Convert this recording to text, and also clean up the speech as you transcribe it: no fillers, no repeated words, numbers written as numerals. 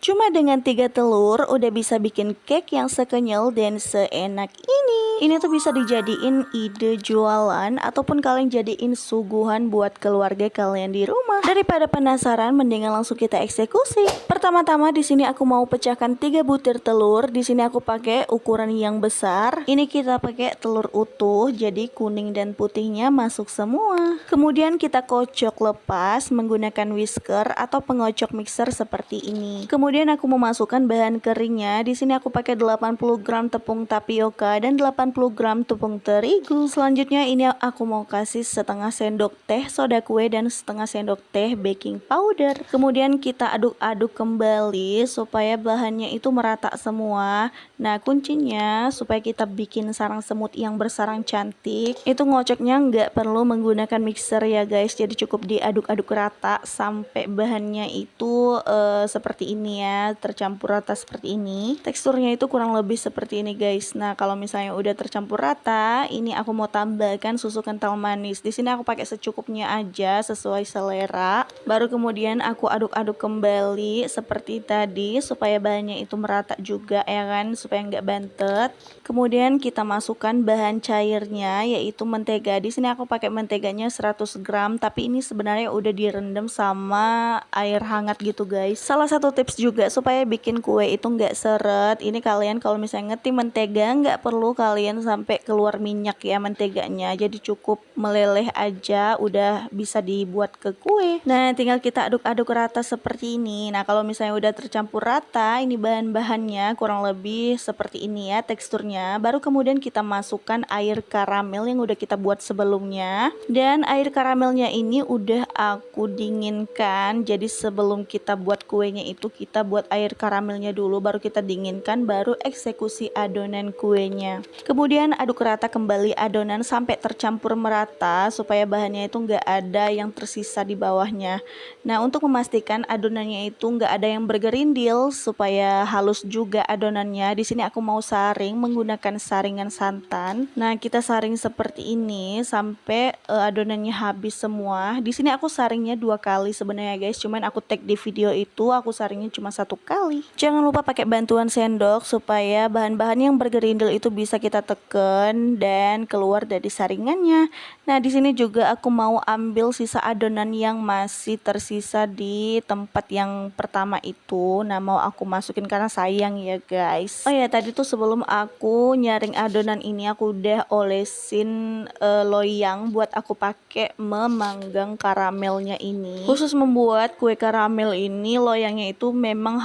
Cuma dengan 3 telur udah bisa bikin cake yang sekenyal dan seenak ini. Ini tuh bisa dijadiin ide jualan ataupun kalian jadiin suguhan buat keluarga kalian di rumah. Daripada penasaran, mendingan langsung kita eksekusi. Pertama-tama di sini aku mau pecahkan 3 butir telur. Di sini aku pakai ukuran yang besar. Ini kita pakai telur utuh, jadi kuning dan putihnya masuk semua. Kemudian kita kocok lepas menggunakan whisker atau pengocok mixer seperti ini. Kemudian aku memasukkan bahan keringnya. Di sini aku pakai 80 gram tepung tapioka dan 80 gram tepung terigu. Selanjutnya ini aku mau kasih setengah sendok teh soda kue dan setengah sendok teh baking powder. Kemudian kita aduk-aduk kembali supaya bahannya itu merata semua. Nah, kuncinya supaya kita bikin sarang semut yang bersarang cantik, itu ngocoknya nggak perlu menggunakan mixer ya guys. Jadi cukup diaduk-aduk rata sampai bahannya itu seperti ini ya, tercampur rata seperti ini. Teksturnya itu kurang lebih seperti ini guys. Nah, kalau misalnya udah tercampur rata, ini aku mau tambahkan susu kental manis. Di sini aku pakai secukupnya aja sesuai selera. Baru kemudian aku aduk-aduk kembali seperti tadi supaya bahannya itu merata juga ya kan, supaya nggak bantet. Kemudian kita masukkan bahan cairnya yaitu mentega. Di sini aku pakai menteganya 100 gram, tapi ini sebenarnya udah direndam sama air hangat gitu guys. Salah satu tips juga supaya bikin kue itu nggak seret, ini kalian kalau misalnya ngetim mentega nggak perlu kalian sampai keluar minyak ya menteganya, jadi cukup meleleh aja udah bisa dibuat ke kue. Nah, tinggal kita aduk-aduk rata seperti ini. Nah, kalau misalnya udah tercampur rata, ini bahan-bahannya kurang lebih seperti ini ya teksturnya. Baru kemudian kita masukkan air karamel yang udah kita buat sebelumnya. Dan air karamelnya ini udah aku dinginkan. Jadi sebelum kita buat kuenya itu kita buat air karamelnya dulu, baru kita dinginkan, baru eksekusi adonan kuenya. Kemudian aduk rata kembali adonan sampai tercampur merata supaya bahannya itu nggak ada yang tersisa di bawahnya. Nah, untuk memastikan adonannya itu nggak ada yang bergerindil supaya halus juga adonannya, di sini aku mau saring menggunakan saringan santan. Nah, kita saring seperti ini sampai adonannya habis semua. Di sini aku saringnya 2 kali sebenarnya guys, cuman aku tag di video itu aku saringnya cuma 1 kali. Jangan lupa pakai bantuan sendok supaya bahan-bahan yang bergerindil itu bisa kita tekan dan keluar dari saringannya. Nah, di sini juga aku mau ambil sisa adonan yang masih tersisa di tempat yang pertama itu. Nah, mau aku masukin karena sayang ya guys. Oh ya, tadi tuh sebelum aku nyaring adonan ini aku udah olesin loyang buat aku pakai memanggang karamelnya ini. Khusus membuat kue karamel ini loyangnya itu memang